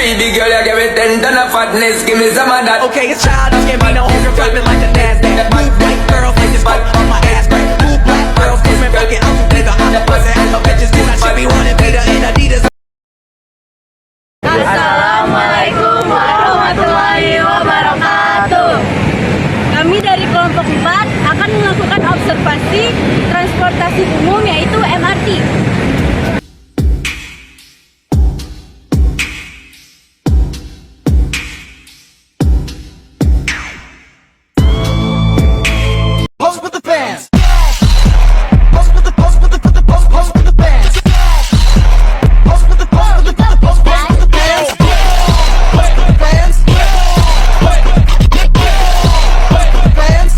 greedy girl, you give me 10 ton of fatness, give me some of that. Okay, it's childish, can't be no homegirl dropping like the NASDAQ. Move white girls like this fuck on my ass crack. Move black girls, cause man fucking out to nigga. I'm the pussy and the bitches do not shit me wanting Peter in Adidas. Assalamualaikum warahmatullahi wabarakatuh. Kami dari kelompok 4 akan melakukan observasi transportasi umum yaitu MRT. Post with the fans. Post with the post with the put the post post with the fans. Post with the post with the post post with the fans. Post with the fans. Post with the fans.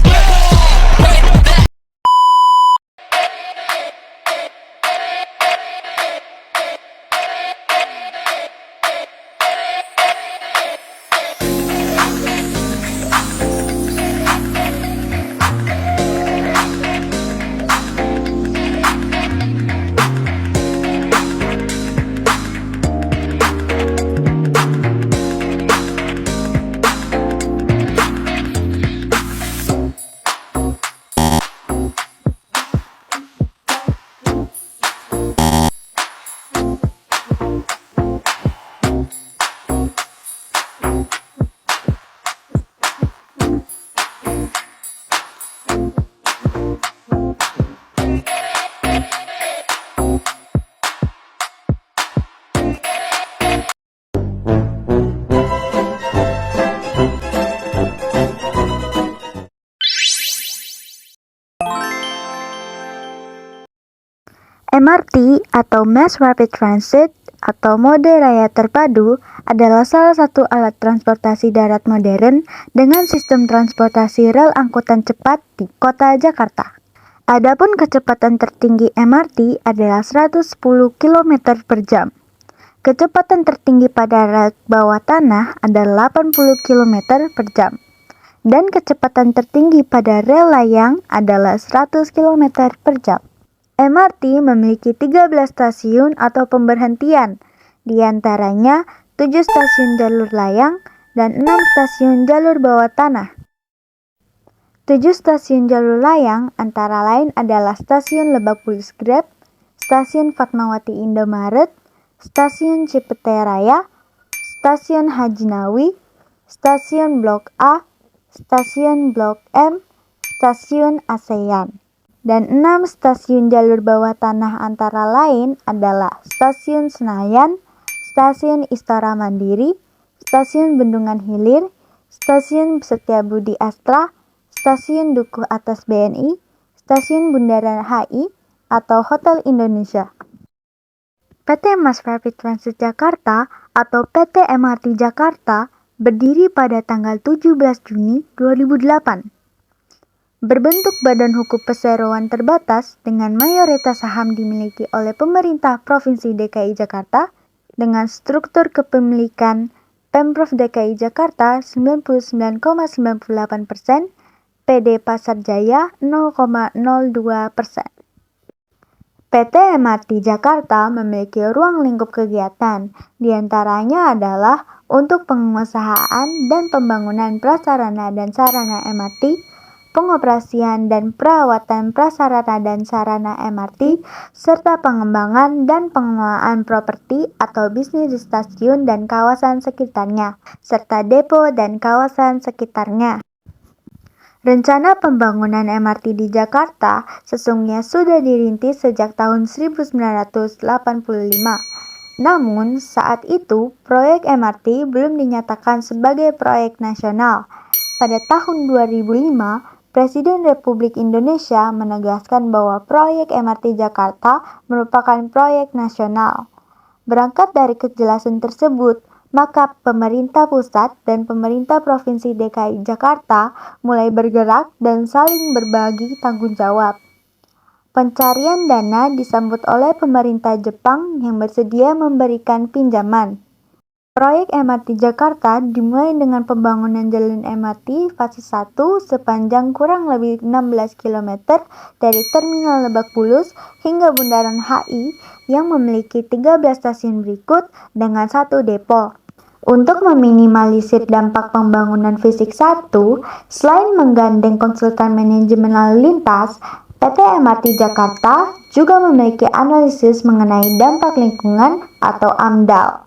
MRT atau Mass Rapid Transit atau mode raya terpadu adalah salah satu alat transportasi darat modern dengan sistem transportasi rel angkutan cepat di kota Jakarta. Adapun kecepatan tertinggi MRT adalah 110 km per jam. Kecepatan tertinggi pada rel bawah tanah adalah 80 km per jam. Dan kecepatan tertinggi pada rel layang adalah 100 km per jam. MRT memiliki 13 stasiun atau pemberhentian, di antaranya 7 stasiun jalur layang dan 6 stasiun jalur bawah tanah. 7 stasiun jalur layang antara lain adalah Stasiun Lebak Bulus Grab, Stasiun Fatmawati Indomaret, Stasiun Cipete Raya, Stasiun Haji Nawi, Stasiun Blok A, Stasiun Blok M, Stasiun ASEAN. Dan 6 stasiun jalur bawah tanah antara lain adalah Stasiun Senayan, Stasiun Istora Mandiri, Stasiun Bendungan Hilir, Stasiun Setiabudi Astra, Stasiun Dukuh Atas BNI, Stasiun Bundaran HI, atau Hotel Indonesia. PT Mass Rapid Transit Jakarta atau PT MRT Jakarta berdiri pada tanggal 17 Juni 2008. Berbentuk badan hukum perseroan terbatas dengan mayoritas saham dimiliki oleh pemerintah Provinsi DKI Jakarta dengan struktur kepemilikan Pemprov DKI Jakarta 99,98%, PD Pasar Jaya 0,02%. PT MRT Jakarta memiliki ruang lingkup kegiatan, diantaranya adalah untuk pengusahaan dan pembangunan prasarana dan sarana MRT, pengoperasian dan perawatan prasarana dan sarana MRT, serta pengembangan dan pengelolaan properti atau bisnis di stasiun dan kawasan sekitarnya, serta depo dan kawasan sekitarnya. Rencana pembangunan MRT di Jakarta sesungguhnya sudah dirintis sejak tahun 1985. Namun, saat itu proyek MRT belum dinyatakan sebagai proyek nasional. Pada tahun 2005, Presiden Republik Indonesia menegaskan bahwa proyek MRT Jakarta merupakan proyek nasional. Berangkat dari kejelasan tersebut, maka pemerintah pusat dan pemerintah Provinsi DKI Jakarta mulai bergerak dan saling berbagi tanggung jawab. Pencarian dana disambut oleh pemerintah Jepang yang bersedia memberikan pinjaman. Proyek MRT Jakarta dimulai dengan pembangunan jalan MRT fase 1 sepanjang kurang lebih 16 km dari Terminal Lebak Bulus hingga Bundaran HI yang memiliki 13 stasiun berikut dengan 1 depo. Untuk meminimalisir dampak pembangunan fisik 1, selain menggandeng konsultan manajemen lalu lintas, PT MRT Jakarta juga memiliki analisis mengenai dampak lingkungan atau AMDAL.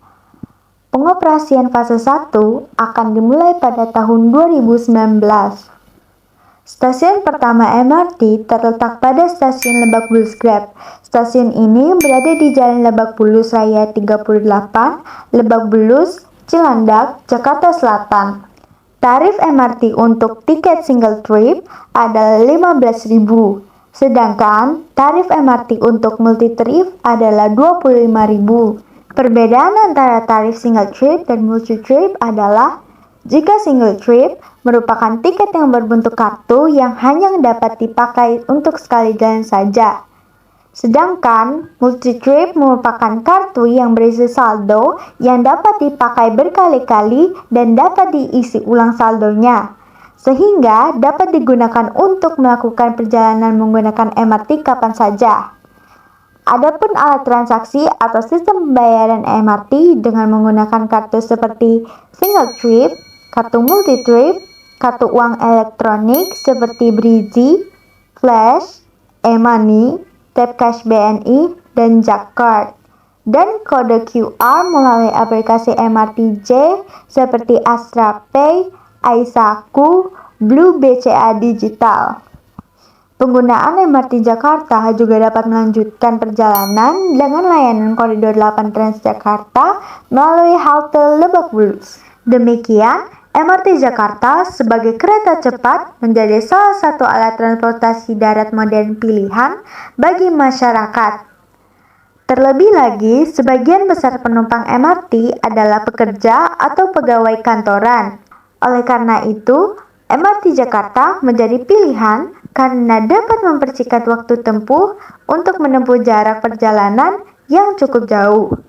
Pengoperasian fase 1 akan dimulai pada tahun 2019. Stasiun pertama MRT terletak pada Stasiun Lebak Bulus Grab. Stasiun ini berada di Jalan Lebak Bulus Raya 38, Lebak Bulus, Cilandak, Jakarta Selatan. Tarif MRT untuk tiket single trip adalah Rp15.000, sedangkan tarif MRT untuk multi trip adalah Rp25.000. Perbedaan antara tarif single trip dan multi trip adalah jika single trip merupakan tiket yang berbentuk kartu yang hanya dapat dipakai untuk sekali jalan saja. Sedangkan multi-trip merupakan kartu yang berisi saldo yang dapat dipakai berkali-kali dan dapat diisi ulang saldonya, sehingga dapat digunakan untuk melakukan perjalanan menggunakan MRT kapan saja. Adapun alat transaksi atau sistem pembayaran MRT dengan menggunakan kartu seperti single trip, kartu multi-trip, kartu uang elektronik seperti Breezy, Flash, e-money, Tap Cash BNI, dan Jackcard, dan kode QR melalui aplikasi MRT J seperti Astra Pay, Aisaku, Blue BCA Digital. Penggunaan MRT Jakarta juga dapat melanjutkan perjalanan dengan layanan Koridor 8 Transjakarta melalui halte Lebak Bulus. Demikian, MRT Jakarta sebagai kereta cepat menjadi salah satu alat transportasi darat modern pilihan bagi masyarakat. Terlebih lagi, sebagian besar penumpang MRT adalah pekerja atau pegawai kantoran. Oleh karena itu, MRT Jakarta menjadi pilihan karena dapat mempersingkat waktu tempuh untuk menempuh jarak perjalanan yang cukup jauh.